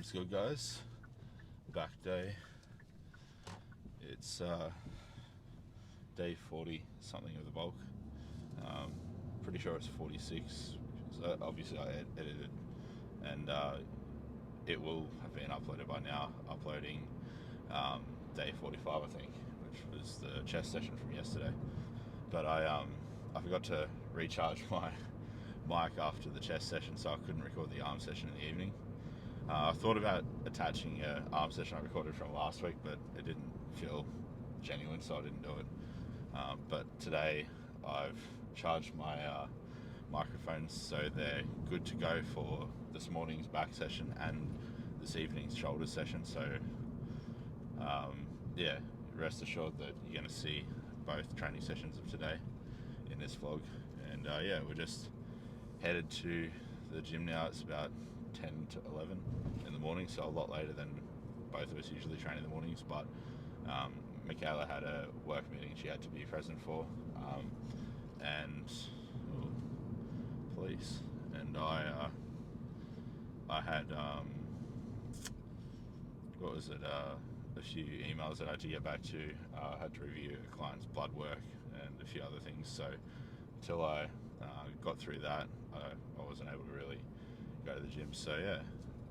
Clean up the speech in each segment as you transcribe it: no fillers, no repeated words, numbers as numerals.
What's good, guys? Back day. It's day 40 something of the bulk. Pretty sure it's 46 because obviously I edited, and it will have been uploaded by now. Uploading day 45, I think, which was the chest session from yesterday. But I forgot to recharge my mic after the chest session, so I couldn't record the arm session in the evening. I thought about attaching an arm session I recorded from last week, but it didn't feel genuine, so I didn't do it. But today I've charged my microphones, so they're good to go for this morning's back session and this evening's shoulder session. So yeah, rest assured that you're going to see both training sessions of today in this vlog. And yeah, we're just headed to the gym now. It's about 10 to 11 in the morning, so a lot later than both of us usually train in the mornings. But Michaela had a work meeting she had to be present for, and police, and I had what was it, a few emails that I had to get back to. I had to review a client's blood work and a few other things, so until I got through that, I wasn't able to really go to the gym. So yeah,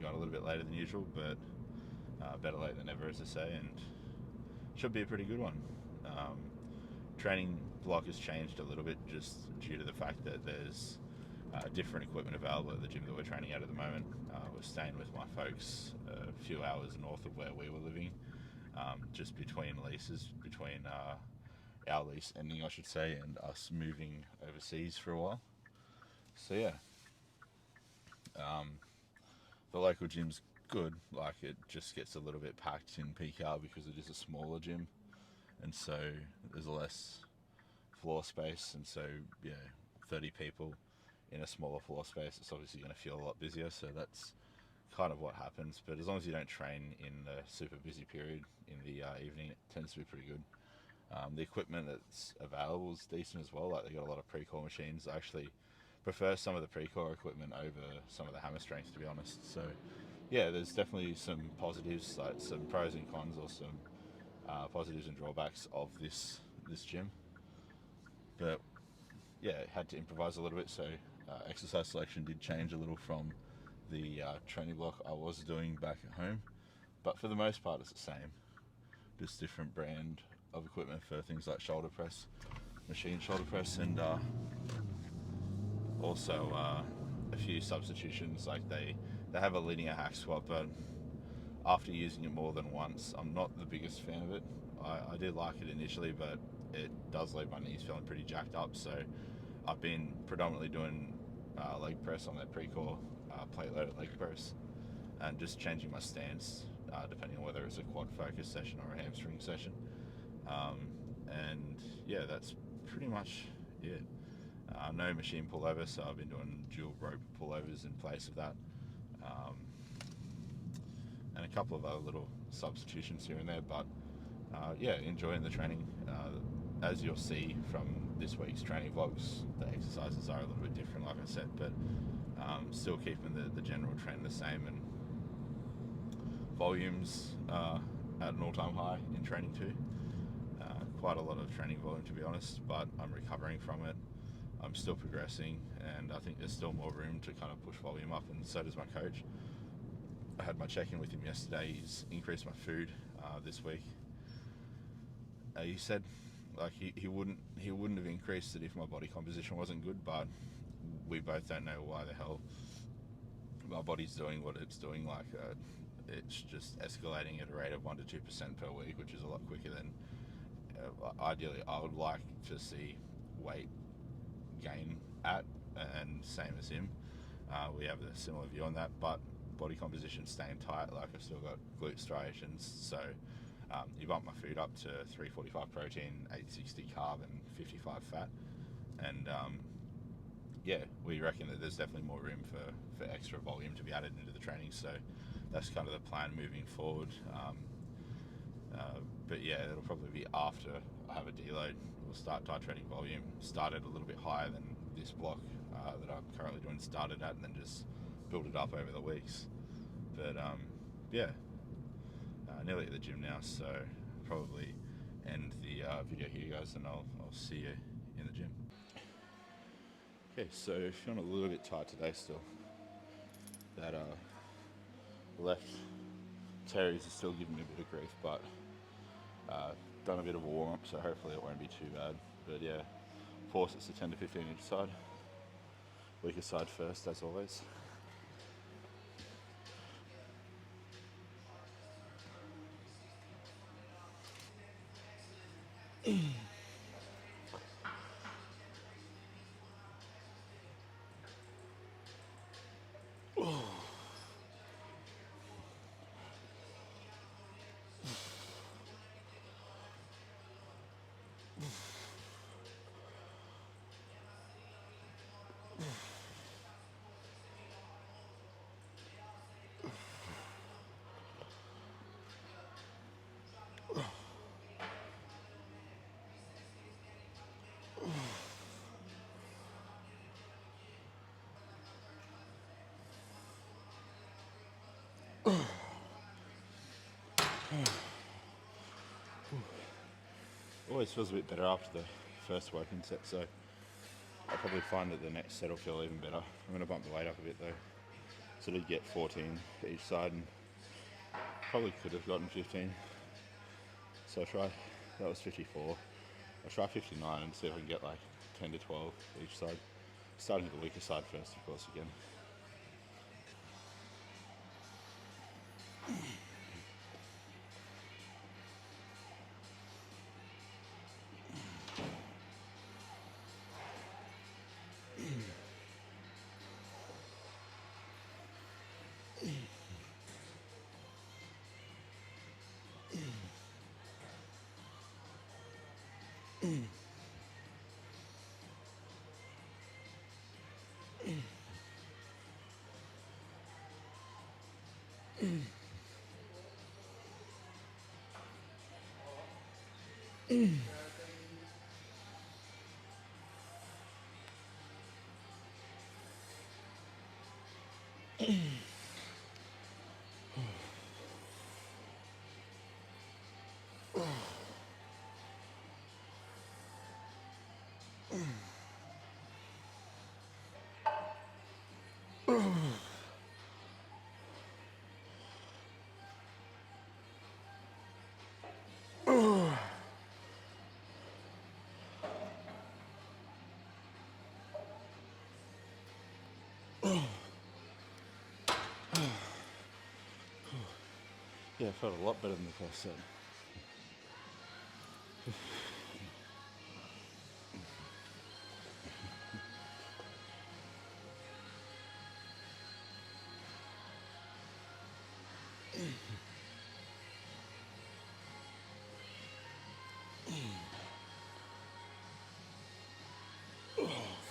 got a little bit later than usual, but better late than never, as I say, and should be a pretty good one. Training block has changed a little bit just due to the fact that there's different equipment available at the gym that we're training at the moment. We're staying with my folks a few hours north of where we were living, just between leases, between our lease ending, I should say, and us moving overseas for a while. So yeah, the local gym's good. Like, it just gets a little bit packed in peak hour because it is a smaller gym, and so there's less floor space, and so yeah, 30 people in a smaller floor space, it's obviously going to feel a lot busier. So that's kind of what happens. But as long as you don't train in the super busy period in the evening, it tends to be pretty good. The equipment that's available is decent as well. Like, they got a lot of pre-core machines. I actually prefer some of the pre-core equipment over some of the hammer strength, to be honest. So yeah, there's definitely some positives, like some pros and cons, or some positives and drawbacks of this gym. But yeah, had to improvise a little bit. So exercise selection did change a little from the training block I was doing back at home, but for the most part it's the same, just different brand of equipment for things like shoulder press, machine shoulder press, and also a few substitutions. Like, they have a linear hack squat, but after using it more than once, I'm not the biggest fan of it. I did like it initially, but it does leave my knees feeling pretty jacked up. So I've been predominantly doing leg press on that pre-core plate loaded leg press, and just changing my stance depending on whether it's a quad focus session or a hamstring session. And yeah, that's pretty much it. No machine pullover, so I've been doing dual rope pullovers in place of that, and a couple of other little substitutions here and there. But yeah, enjoying the training. As you'll see from this week's training vlogs, the exercises are a little bit different, like I said, but still keeping the general trend the same, and volumes at an all-time high in training too. Quite a lot of training volume, to be honest, but I'm recovering from it. I'm still progressing, and I think there's still more room to kind of push volume up, and so does my coach. I had my check-in with him yesterday. He's increased my food this week. He said, like, he wouldn't have increased it if my body composition wasn't good, but we both don't know why the hell my body's doing what it's doing. Like, it's just escalating at a rate of 1 to 2% per week, which is a lot quicker than ideally I would like to see weight gain at, and same as him. We have a similar view on that, but body composition staying tight. Like, I've still got glute striations, so you bump my food up to 345 protein, 860 carb, and 55 fat, and yeah, we reckon that there's definitely more room for extra volume to be added into the training. So that's kind of the plan moving forward. But yeah, it'll probably be after I have a deload. We'll start titrating volume, started a little bit higher than this block that I'm currently doing started at, and then just build it up over the weeks. But yeah, nearly at the gym now, so probably end the video here, guys, and I'll see you in the gym. Okay, so feeling a little bit tight today still. That left teres is still giving me a bit of grief, but done a bit of a warm up, so hopefully it won't be too bad. But yeah, 4 sets of 10 to 15 each side. Weaker side first, as always. Always feels a bit better after the first working set, so I'll probably find that the next set will feel even better. I'm going to bump the weight up a bit though. So I did get 14 each side and probably could have gotten 15. So that was 54. I'll try 59 and see if I can get like 10 to 12 each side. Starting with the weaker side first, of course, again. Yeah, it felt a lot better than the first set.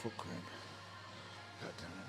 Foot cramp. God damn it.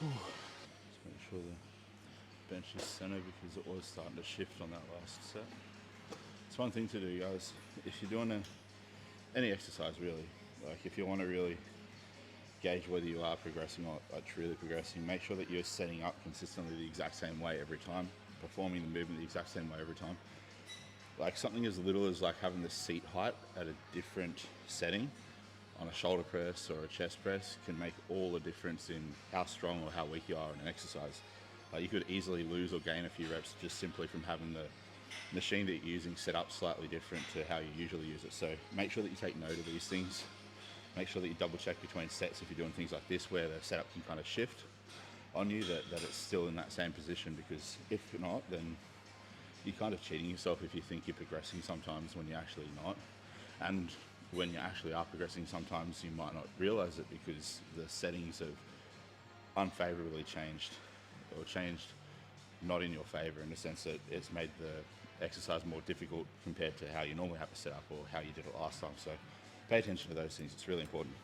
Just make sure the bench is centered because it was starting to shift on that last set. It's one thing to do, guys. If you're doing any exercise, really, like if you want to really gauge whether you are progressing or truly progressing, make sure that you're setting up consistently the exact same way every time. performing the movement the exact same way every time. Like something as little as like having the seat height at a different setting on a shoulder press or a chest press can make all the difference in how strong or how weak you are in an exercise. Like you could easily lose or gain a few reps just simply from having the machine that you're using set up slightly different to how you usually use it. So make sure that you take note of these things. Make sure that you double check between sets if you're doing things like this where the setup can kind of shift on you, that it's still in that same position, because if not, then you're kind of cheating yourself if you think you're progressing sometimes when you're actually not. And when you actually are progressing, sometimes you might not realize it because the settings have unfavorably changed, or changed not in your favor, in the sense that it's made the exercise more difficult compared to how you normally have to set up or how you did it last time. So pay attention to those things, it's really important.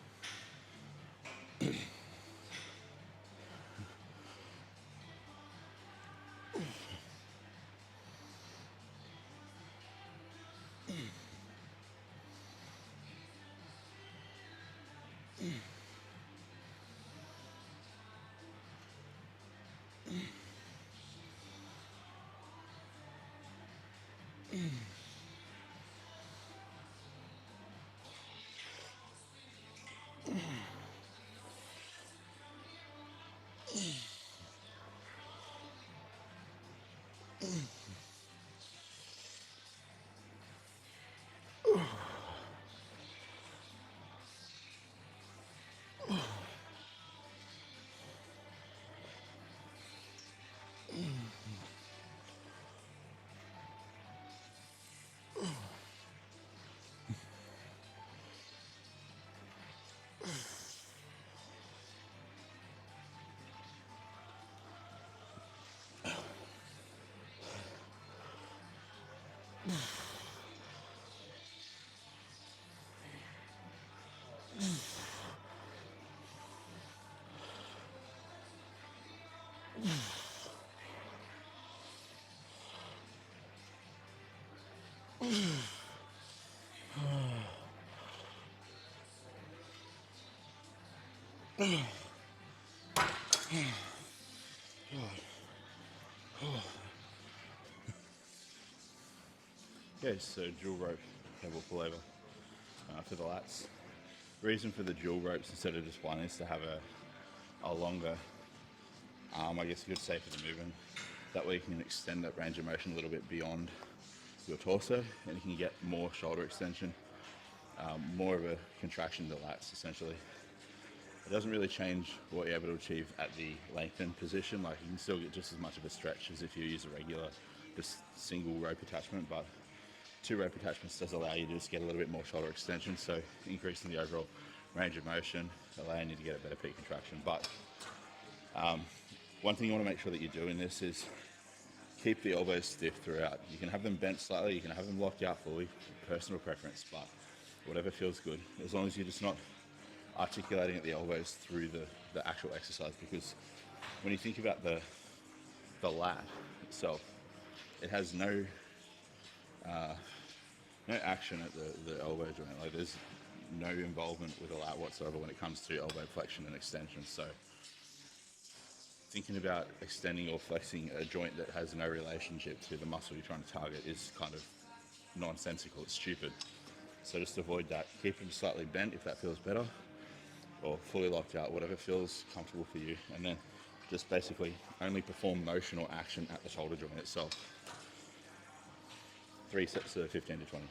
Okay, so dual rope cable pullover for the lats. The reason for the dual ropes instead of just one is to have a longer arm, I guess you could say, for the movement. That way you can extend that range of motion a little bit beyond your torso, and you can get more shoulder extension, more of a contraction to the lats essentially. It doesn't really change what you're able to achieve at the lengthened position. Like you can still get just as much of a stretch as if you use a regular, just single rope attachment, but 2 rope attachments does allow you to just get a little bit more shoulder extension, so increasing the overall range of motion, allowing you to get a better peak contraction. But one thing you want to make sure that you do in this is keep the elbows stiff throughout. You can have them bent slightly, you can have them locked out fully, personal preference, but whatever feels good, as long as you're just not articulating at the elbows through the actual exercise. Because when you think about the lat itself, it has no action at the elbow joint. Like there's no involvement with the lat whatsoever when it comes to elbow flexion and extension. So thinking about extending or flexing a joint that has no relationship to the muscle you're trying to target is kind of nonsensical, it's stupid. So just avoid that. Keep them slightly bent if that feels better, or fully locked out, whatever feels comfortable for you. And then just basically only perform motion or action at the shoulder joint itself. 3 sets of 15 to 20.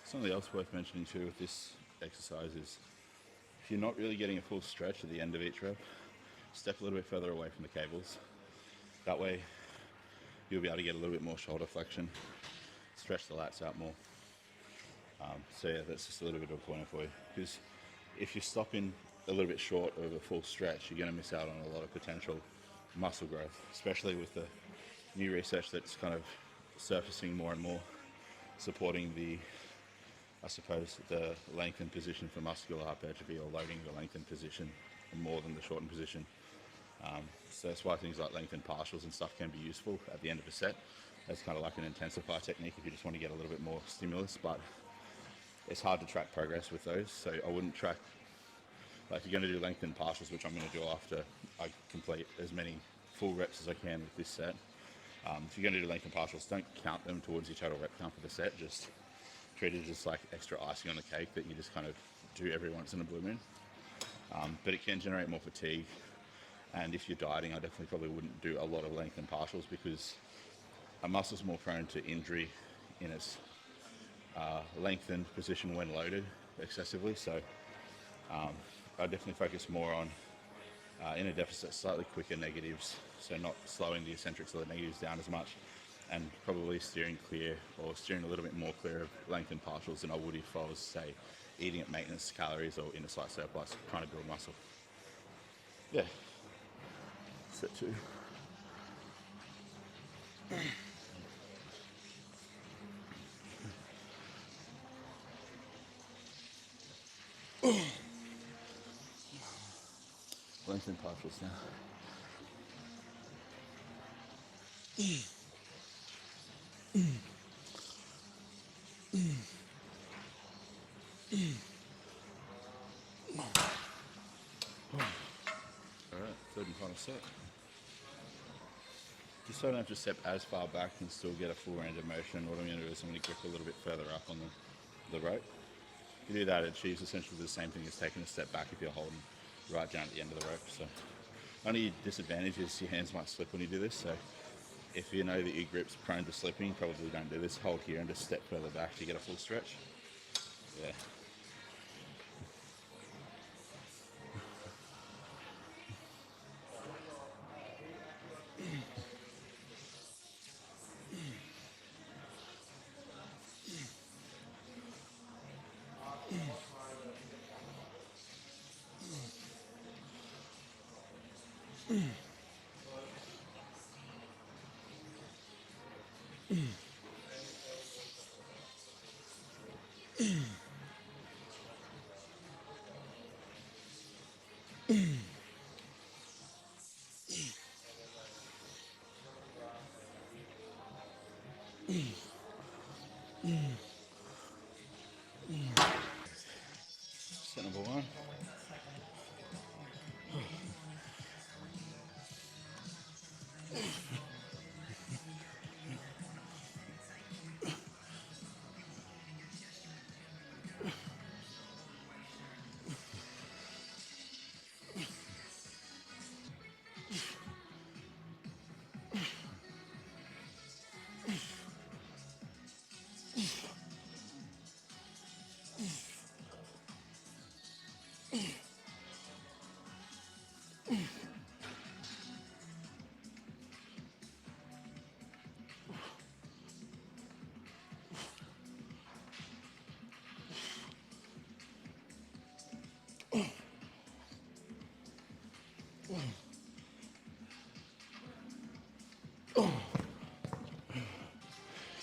Something else worth mentioning too with this exercise is if you're not really getting a full stretch at the end of each rep, step a little bit further away from the cables. That way you'll be able to get a little bit more shoulder flexion, stretch the lats out more. So yeah, that's just a little bit of a pointer for you, because if you're stopping a little bit short of a full stretch, you're going to miss out on a lot of potential muscle growth, especially with the new research that's kind of surfacing more and more, supporting the, I suppose, the lengthened position for muscular hypertrophy, or loading the lengthened position more than the shortened position. So that's why things like lengthened partials and stuff can be useful at the end of a set. That's kind of like an intensify technique if you just want to get a little bit more stimulus, but it's hard to track progress with those. So I wouldn't track, like if you're going to do lengthened partials, which I'm going to do after I complete as many full reps as I can with this set. If you're going to do lengthened partials, don't count them towards your total rep count for the set. Just treat it as like extra icing on the cake that you just kind of do every once in a blue moon. But it can generate more fatigue. And if you're dieting, I definitely probably wouldn't do a lot of lengthened partials, because a muscle's more prone to injury in its lengthened position when loaded excessively. So I definitely focus more on in a deficit, slightly quicker negatives, so not slowing the eccentrics or the negatives down as much, and probably steering clear, or steering a little bit more clear of lengthened partials than I would if I was, say, eating at maintenance calories or in a slight surplus, trying to build muscle. Yeah. Set 2. Lengthen partials now. Alright, third and final set. Just so I don't have to step as far back and still get a full range of motion, what I'm going to do is I'm going to grip a little bit further up on the rope. If you do that, it achieves essentially the same thing as taking a step back if you're holding right down at the end of the rope. So only disadvantage is your hands might slip when you do this. So if you know that your grip's prone to slipping, probably don't do this. Hold here and just step further back to get a full stretch. Yeah. Set number 1.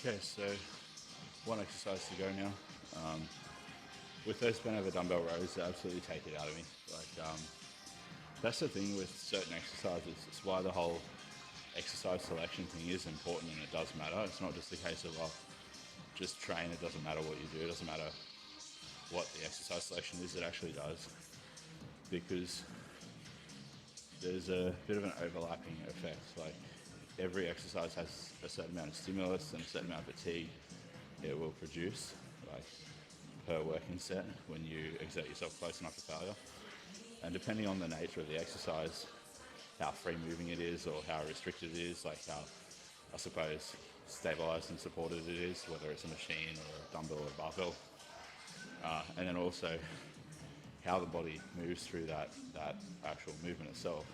Okay, so one exercise to go now. With those bent over dumbbell rows, they absolutely take it out of me. Like, that's the thing with certain exercises. It's why the whole exercise selection thing is important, and it does matter. It's not just a case of, just train, it doesn't matter what you do, it doesn't matter what the exercise selection is, it actually does. Because there's a bit of an overlapping effect. Like, every exercise has a certain amount of stimulus and a certain amount of fatigue it will produce, like per working set, when you exert yourself close enough to failure. And depending on the nature of the exercise, how free moving it is or how restricted it is, like how, I suppose, stabilized and supported it is, whether it's a machine or a dumbbell or a barbell. And then also how the body moves through that actual movement itself.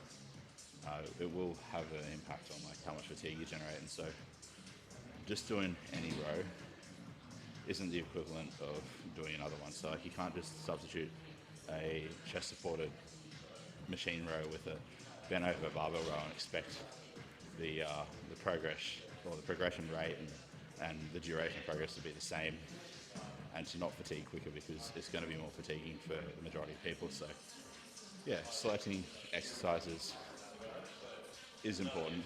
It will have an impact on like how much fatigue you generate. And so just doing any row isn't the equivalent of doing another one. So like, you can't just substitute a chest supported machine row with a bent over barbell row and expect the progression rate and the duration of progress to be the same and to not fatigue quicker, because it's going to be more fatiguing for the majority of people. So yeah, selecting exercises is important,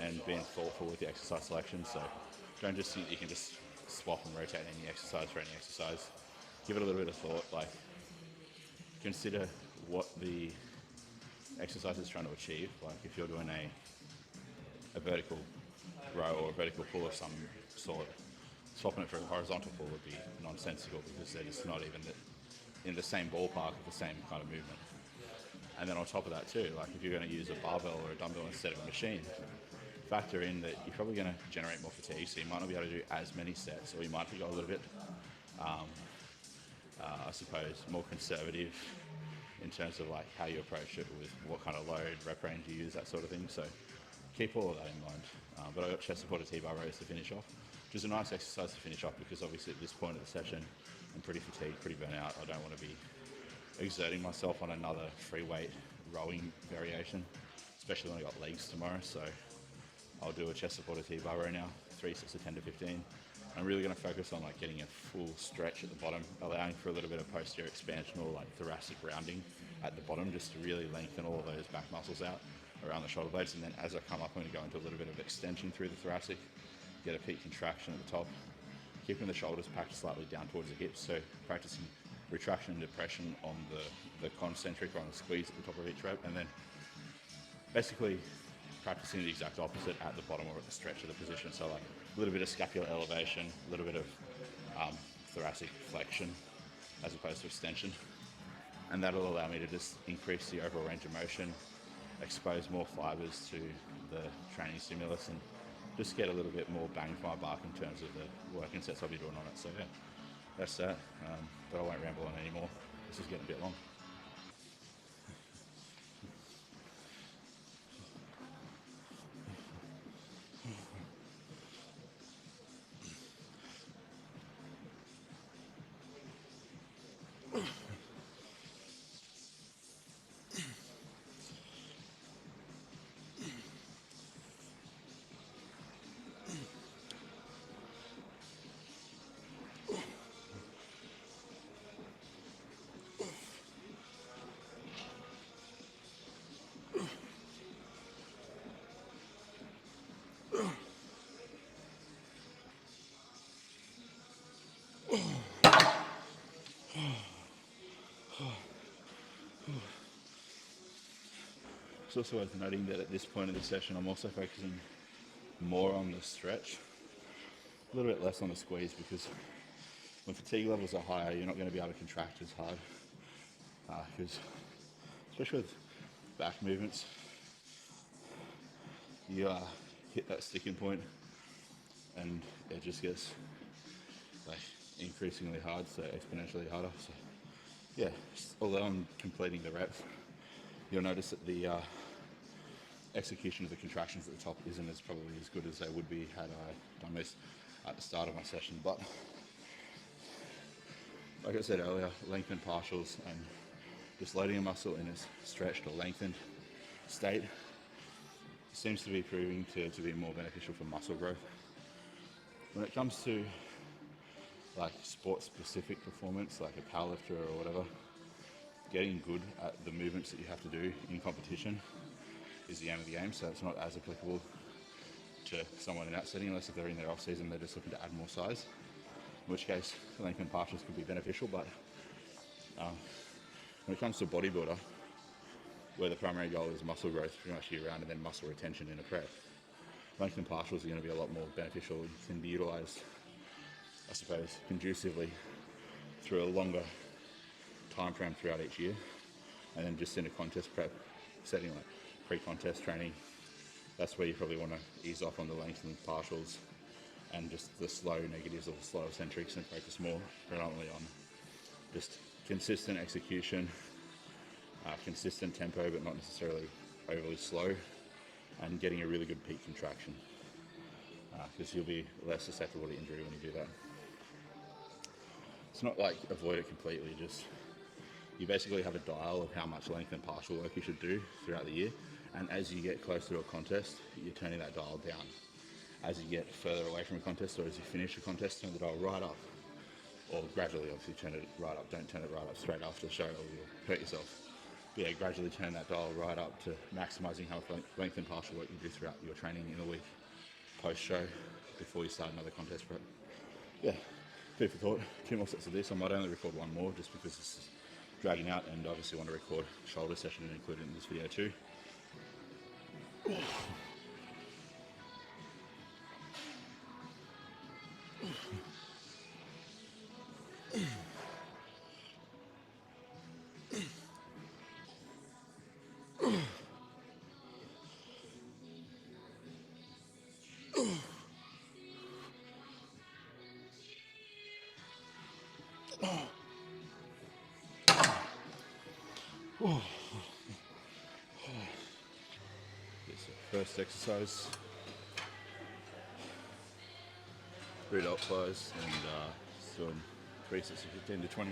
and being thoughtful with the exercise selection. So don't just think you can just swap and rotate any exercise for any exercise. Give it a little bit of thought. Like, consider what the exercise is trying to achieve. Like if you're doing a vertical row or a vertical pull of some sort, swapping it for a horizontal pull would be nonsensical, because they're just not even in the same ballpark of the same kind of movement. And then on top of that too, like if you're going to use a barbell or a dumbbell instead of a machine, factor in that you're probably going to generate more fatigue, so you might not be able to do as many sets, or you might have to go a little bit, I suppose, more conservative in terms of like how you approach it with what kind of load, rep range you use, that sort of thing. So keep all of that in mind. But I got chest supported T-bar rows to finish off, which is a nice exercise to finish off, because obviously at this point of the session I'm pretty fatigued, pretty burnt out. I don't want to be exerting myself on another free weight rowing variation, especially when I got legs tomorrow. So I'll do a chest supported T-bar row now, 3 sets of 10 to 15. I'm really going to focus on like getting a full stretch at the bottom, allowing for a little bit of posterior expansion or like thoracic rounding at the bottom, just to really lengthen all of those back muscles out around the shoulder blades. And then as I come up, I'm going to go into a little bit of extension through the thoracic, get a peak contraction at the top, keeping the shoulders packed slightly down towards the hips. So practicing retraction and depression on the concentric or on the squeeze at the top of each rep, and then basically practicing the exact opposite at the bottom or at the stretch of the position. So like a little bit of scapular elevation, a little bit of thoracic flexion as opposed to extension. And that'll allow me to just increase the overall range of motion, expose more fibers to the training stimulus, and just get a little bit more bang for my buck in terms of the working sets I'll be doing on it. So yeah, that's that. But I won't ramble on anymore. This is getting a bit long. It's also worth noting that at this point of the session, I'm also focusing more on the stretch, a little bit less on the squeeze, because when fatigue levels are higher, you're not going to be able to contract as hard, because especially with back movements, you hit that sticking point and it just gets like increasingly hard, so exponentially harder. So yeah, although I'm completing the reps, you'll notice that the execution of the contractions at the top isn't probably as good as they would be had I done this at the start of my session. But like I said earlier, lengthened partials and just loading a muscle in a stretched or lengthened state seems to be proving to be more beneficial for muscle growth. When it comes to like sport specific performance, like a powerlifter or whatever, getting good at the movements that you have to do in competition is the aim of the game. So it's not as applicable to someone in that setting, unless if they're in their off season, they're just looking to add more size, in which case lengthened partials could be beneficial. But when it comes to bodybuilder, where the primary goal is muscle growth pretty much year round and then muscle retention in a prep, lengthened partials are going to be a lot more beneficial and can be utilized, I suppose, conducively through a longer time frame throughout each year. And then just in a contest prep setting, like pre-contest training, that's where you probably want to ease off on the lengthened partials and just the slow negatives or the slow eccentrics, and focus more predominantly on just consistent execution, consistent tempo, but not necessarily overly slow, and getting a really good peak contraction, because you'll be less susceptible to injury when you do that. It's not like avoid it completely, just you basically have a dial of how much length and partial work you should do throughout the year. And as you get closer to a contest, you're turning that dial down. As you get further away from a contest, or as you finish a contest, turn the dial right up. Or gradually, obviously, turn it right up. Don't turn it right up straight after the show, or you'll hurt yourself. But yeah, gradually turn that dial right up to maximising how much length and partial work you do throughout your training in a week, post-show, before you start another contest prep. Yeah, food for thought. 2 more sets of this. I might only record 1 more just because this is dragging out, and obviously want to record a shoulder session and include it in this video too. This first exercise, rear delt flies, and doing 3 sets of 15 to 20.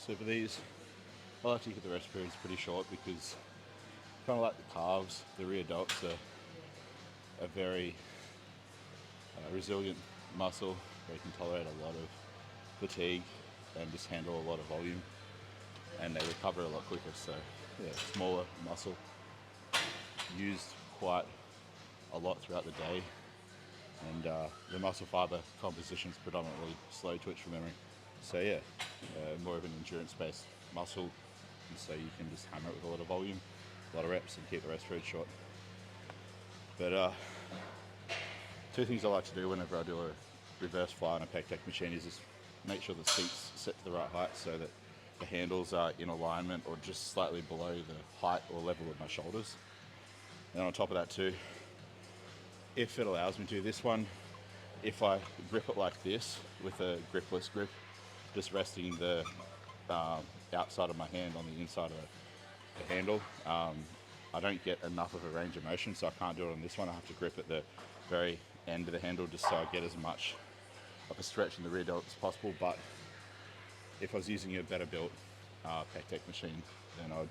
So for these, I like to keep the rest periods pretty short because kind of like the calves, the rear delts are a very resilient muscle. They can tolerate a lot of fatigue and just handle a lot of volume, and they recover a lot quicker. So yeah, smaller muscle used quite a lot throughout the day, and the muscle fiber composition is predominantly slow twitch from memory. So yeah, more of an endurance-based muscle, and so you can just hammer it with a lot of volume, a lot of reps, and keep the rest period short. But 2 things I like to do whenever I do a reverse fly on a pec deck machine is just make sure the seat's set to the right height so that the handles are in alignment or just slightly below the height or level of my shoulders. And on top of that too, if it allows me to, this one, if I grip it like this with a gripless grip, just resting the outside of my hand on the inside of the handle, I don't get enough of a range of motion, so I can't do it on this one. I have to grip at the very end of the handle just so I get as much of a stretch in the rear delt as possible. But if I was using a better built pec deck machine, then I'd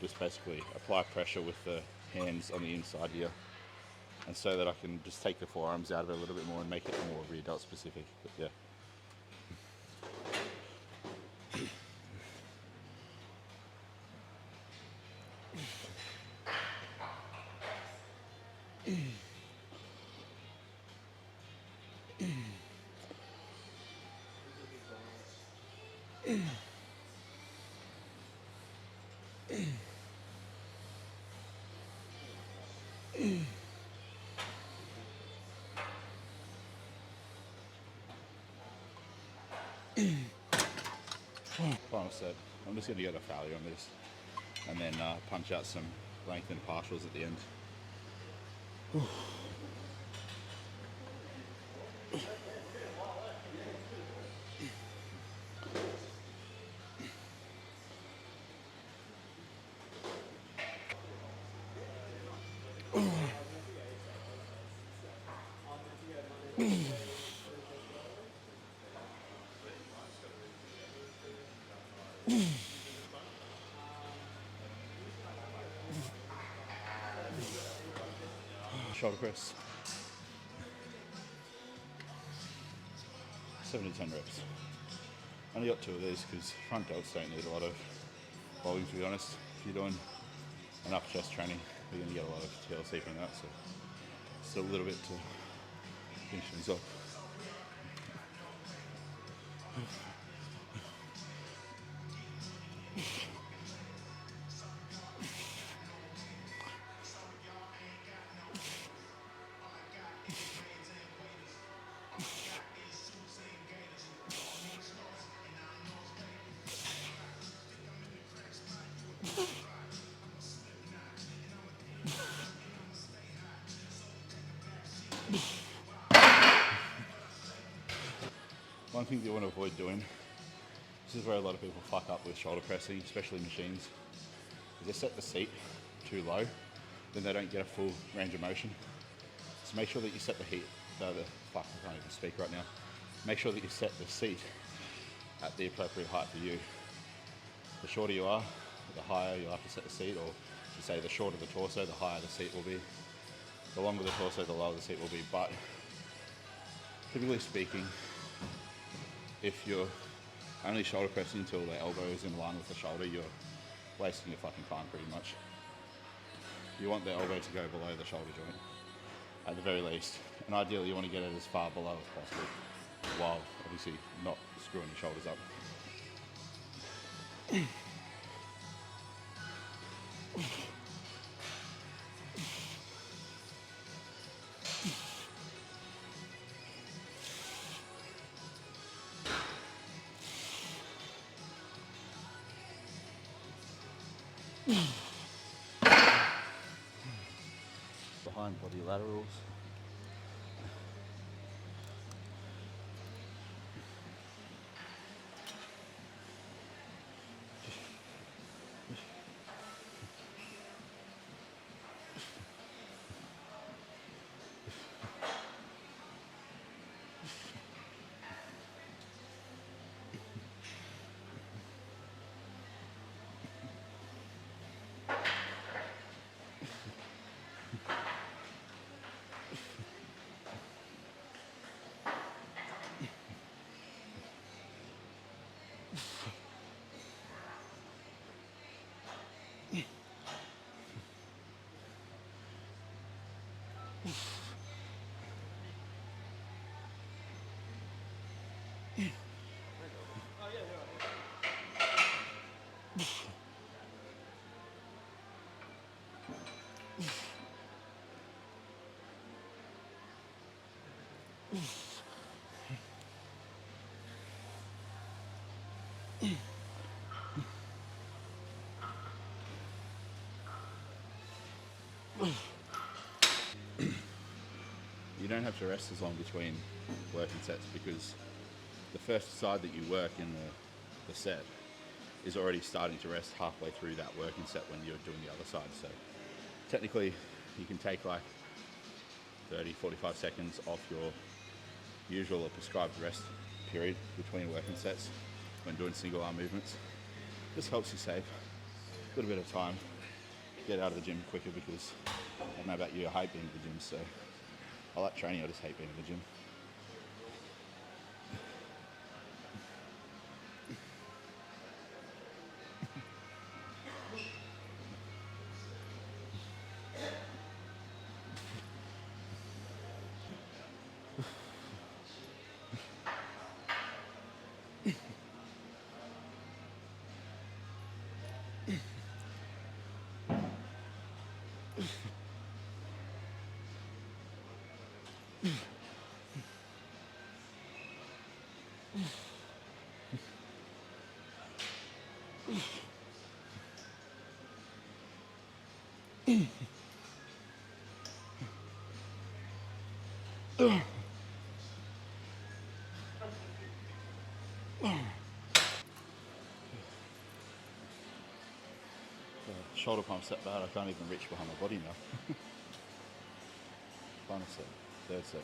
just basically apply pressure with the hands on the inside here, and so that I can just take the forearms out of it a little bit more and make it more rear delt specific. But yeah. Final set. I'm just going to get a failure on this and then punch out some length and partials at the end. Shoulder press. 7 to 10 reps. Only got 2 of these because front delts don't need a lot of volume, to be honest. If you're doing enough chest training, you're going to get a lot of TLC from that, so still a little bit to finish things off. thing that you want to avoid doing, this is where a lot of people fuck up with shoulder pressing, especially machines, is they set the seat too low, then they don't get a full range of motion. So make sure that you set the fuck, I can't even speak right now. Make sure that you set the seat at the appropriate height for you. The shorter you are, the higher you'll have to set the seat, or to say the shorter the torso, the higher the seat will be. The longer the torso, the lower the seat will be. But typically speaking, if you're only shoulder pressing until the elbow is in line with the shoulder, you're wasting your fucking time pretty much. You want the elbow to go below the shoulder joint, at the very least. And ideally you want to get it as far below as possible, while obviously not screwing your shoulders up. Behind body laterals. You don't have to rest as long between working sets, because the first side that you work in the set is already starting to rest halfway through that working set when you're doing the other side. So technically you can take like 30-45 seconds off your usual or prescribed rest period between working sets when doing single arm movements. This helps you save a little bit of time, get out of the gym quicker, because I don't know about you, I hate being in the gym, so I like training, I just hate being in the gym. Shoulder pump's that bad I can't even reach behind my body now. Final set, third set.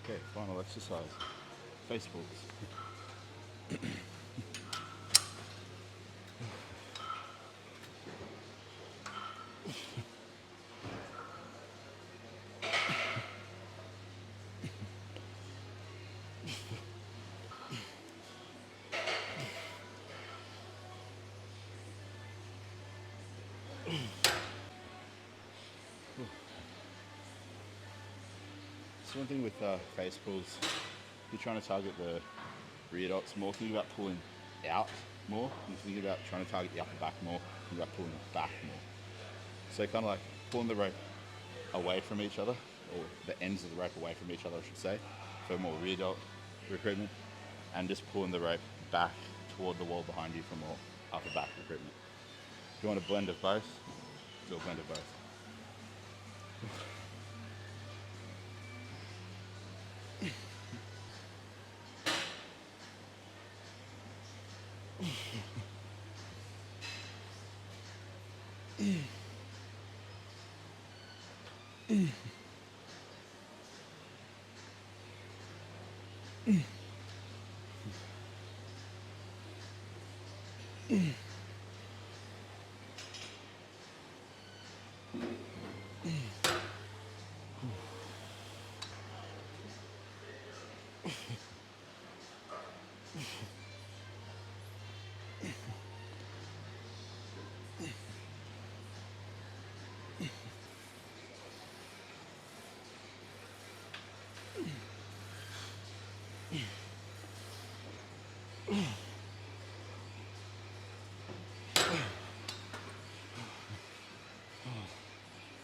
Okay, final exercise. Face pulls. that's one thing with face pulls. If you're trying to target the rear dots more, think about pulling out more. You think about trying to target the upper back more, think about pulling back more. So kind of like pulling the rope away from each other, or the ends of the rope away from each other, I should say, for more rear dot recruitment, and just pulling the rope back toward the wall behind you for more upper back recruitment. If you want a blend of both, do a blend of both.